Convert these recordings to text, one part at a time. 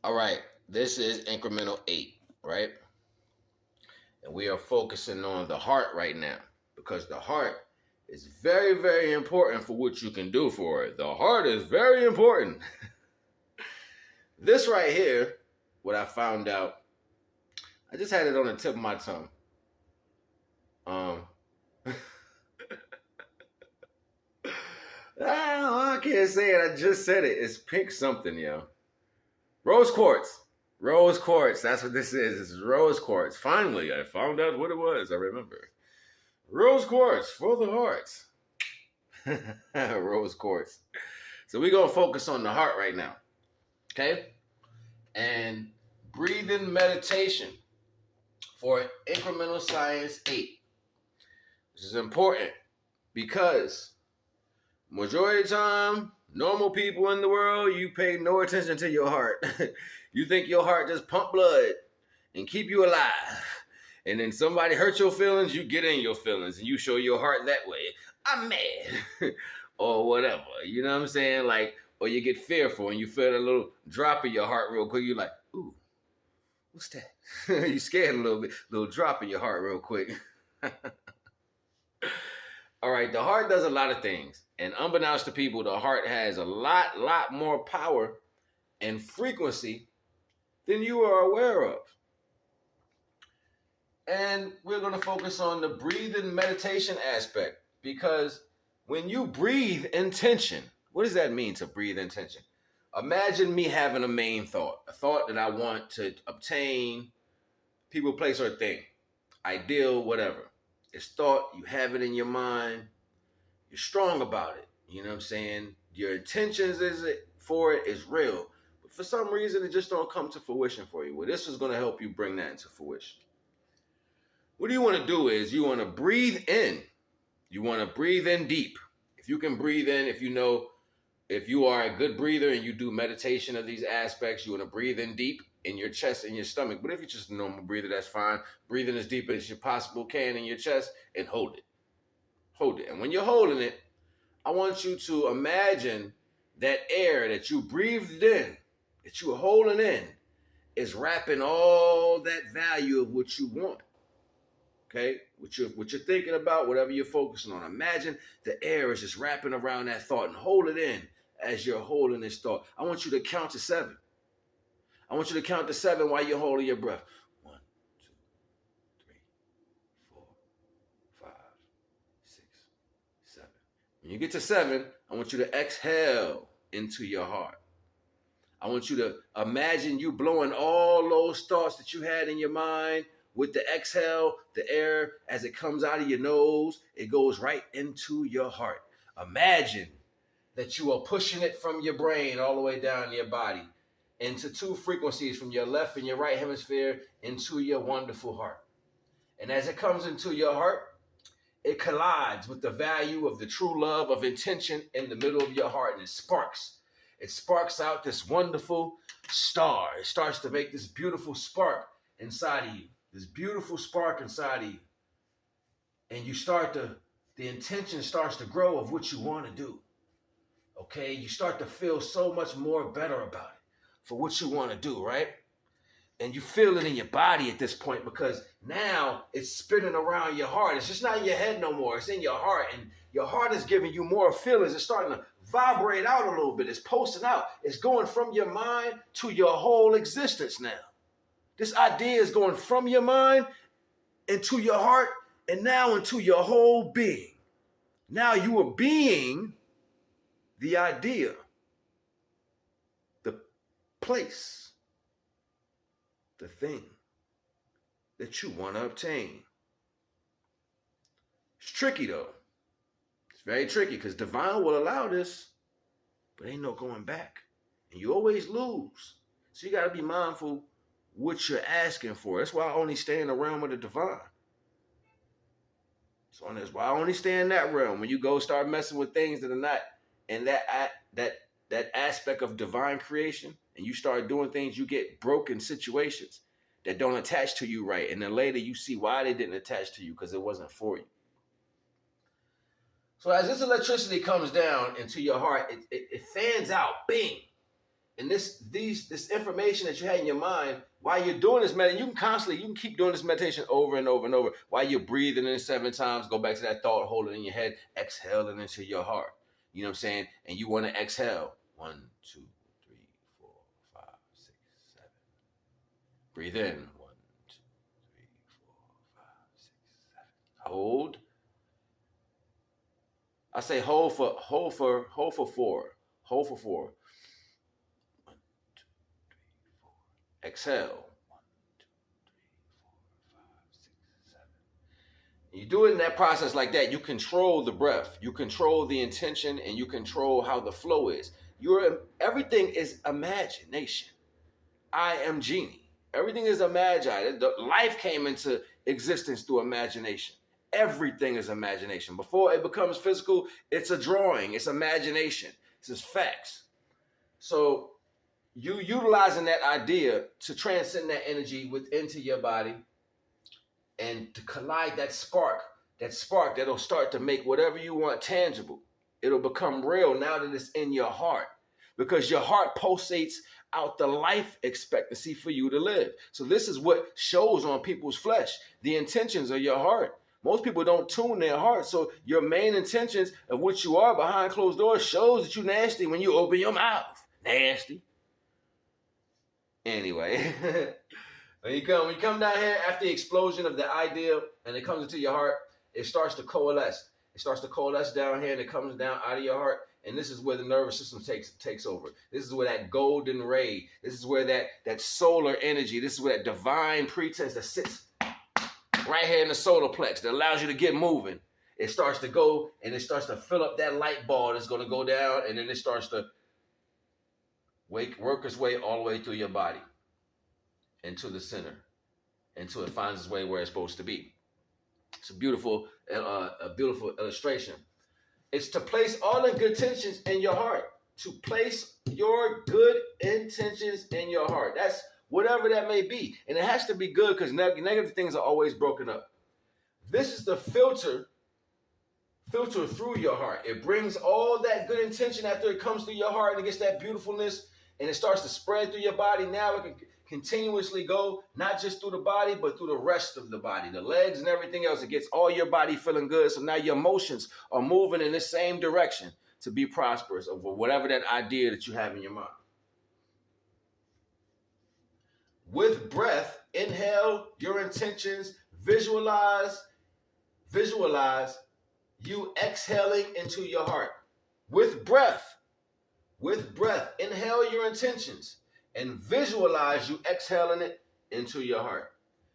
All right, this is incremental 8, right? And we are focusing on the heart right now because the heart is very, very important for what you can do for it. The heart is very important. This right here, what I found out, I just had it on the tip of my tongue. I can't say it. I just said it. It's pink something, yo. Rose quartz. Rose quartz. That's what this is. This is rose quartz. Finally, I found out what it was. I remember. Rose quartz for the hearts. Rose quartz. So we're going to focus on the heart right now. Okay? And breathing meditation for Incremental Science 8. This is important because majority of the time, normal people in the world, you pay no attention to your heart. You think your heart just pump blood and keep you alive. And then somebody hurt your feelings, you get in your feelings and you show your heart that way. I'm mad. Or whatever. You know what I'm saying? Like, or you get fearful and you feel a little drop in your heart real quick. You're like, ooh, what's that? You scared a little bit, little drop in your heart real quick. All right, the heart does a lot of things. And unbeknownst to people, the heart has a lot more power and frequency than you are aware of. And we're going to focus on the breathing meditation aspect because when you breathe intention, what does that mean to breathe intention? Imagine me having a main thought, a thought that I want to obtain, people, place, or thing, ideal, whatever. It's thought, you have it in your mind, you're strong about it. You know what I'm saying? Your intentions for it is real. But for some reason, it just don't come to fruition for you. Well, this is going to help you bring that into fruition. What you want to do is you want to breathe in. You want to breathe in deep. If you can breathe in, if you are a good breather and you do meditation of these aspects, you want to breathe in deep in your chest and your stomach. But if you're just a normal breather, that's fine. Breathe in as deep as you possibly can in your chest and hold it. Hold it. And when you're holding it, I want you to imagine that air that you breathed in, that you were holding in, is wrapping all that value of what you want. Okay? What you're thinking about, whatever you're focusing on. Imagine the air is just wrapping around that thought and hold it in as you're holding this thought. I want you to count to 7. I want you to count to 7 while you're holding your breath. 1, 2, 3, 4, 5, 6, 7. When you get to 7, I want you to exhale into your heart. I want you to imagine you blowing all those thoughts that you had in your mind. With the exhale, the air, as it comes out of your nose, it goes right into your heart. Imagine that you are pushing it from your brain all the way down to your body into 2 frequencies from your left and your right hemisphere into your wonderful heart. And as it comes into your heart, it collides with the value of the true love of intention in the middle of your heart, and it sparks. It sparks out this wonderful star. It starts to make this beautiful spark inside of you. This beautiful spark inside of you. And the intention starts to grow of what you want to do. Okay? You start to feel so much more better about it for what you want to do, right? And you feel it in your body at this point because now it's spinning around your heart. It's just not in your head no more. It's in your heart. And your heart is giving you more feelings. It's starting to vibrate out a little bit. It's posting out. It's going from your mind to your whole existence now. This idea is going from your mind into your heart and now into your whole being. Now you are being the idea, the place, the thing that you want to obtain. It's tricky though. It's very tricky because divine will allow this, but ain't no going back. And you always lose. So you got to be mindful what you're asking for. That's why I only stay in the realm of the divine. So that's why I only stay in that realm. When you go start messing with things that are not in that aspect of divine creation, and you start doing things, you get broken situations that don't attach to you right. And then later you see why they didn't attach to you, because it wasn't for you. So as this electricity comes down into your heart, it fans out, bing. And this information that you had in your mind while you're doing this meditation, you can keep doing this meditation over and over and over. While you're breathing in 7 times, go back to that thought, hold it in your head, exhale it into your heart. You know what I'm saying? And you want to exhale. 1, 2, 3, 4, 5, 6, 7. Breathe in. 1, 2, 3, 4, 5, 6, 7. Hold. I say hold for 4. Hold for 4. Exhale. 1, 2, 3, 4, 5, 6, 7. You do it in that process like that. You control the breath. You control the intention, and you control how the flow is. Everything is imagination. I am genie. Everything is imagined. Life came into existence through imagination. Everything is imagination. Before it becomes physical, it's a drawing. It's imagination. It's just facts. So you utilizing that idea to transcend that energy into your body and to collide that spark that'll start to make whatever you want tangible. It'll become real now that it's in your heart, because your heart pulsates out the life expectancy for you to live. So this is what shows on people's flesh. The intentions of your heart. Most people don't tune their heart. So your main intentions of what you are behind closed doors shows that you're nasty when you open your mouth. Nasty. Anyway, when you come down here after the explosion of the idea and it comes into your heart, it starts to coalesce. It starts to coalesce down here and it comes down out of your heart. And this is where the nervous system takes over. This is where that golden ray, this is where that solar energy, this is where that divine pretense that sits right here in the solar plex that allows you to get moving. It starts to go and it starts to fill up that light ball that's going to go down, and then it starts to work its way all the way through your body into the center until it finds its way where it's supposed to be. It's a beautiful illustration. It's to place all the good intentions in your heart. To place your good intentions in your heart. That's whatever that may be. And it has to be good, because negative things are always broken up. This is the filter through your heart. It brings all that good intention after it comes through your heart, and it gets that beautifulness, and it starts to spread through your body. Now it can continuously go, not just through the body, but through the rest of the body, the legs and everything else. It gets all your body feeling good. So now your emotions are moving in the same direction to be prosperous over whatever that idea that you have in your mind. With breath, inhale your intentions, visualize you exhaling into your heart. With breath, inhale your intentions and visualize you exhaling it into your heart.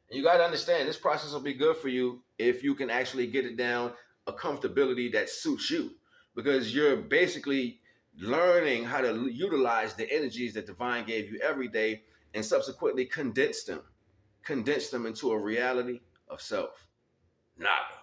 And you got to understand, this process will be good for you if you can actually get it down a comfortability that suits you, because you're basically learning how to utilize the energies that divine gave you every day and subsequently condense them into a reality of self. Naga.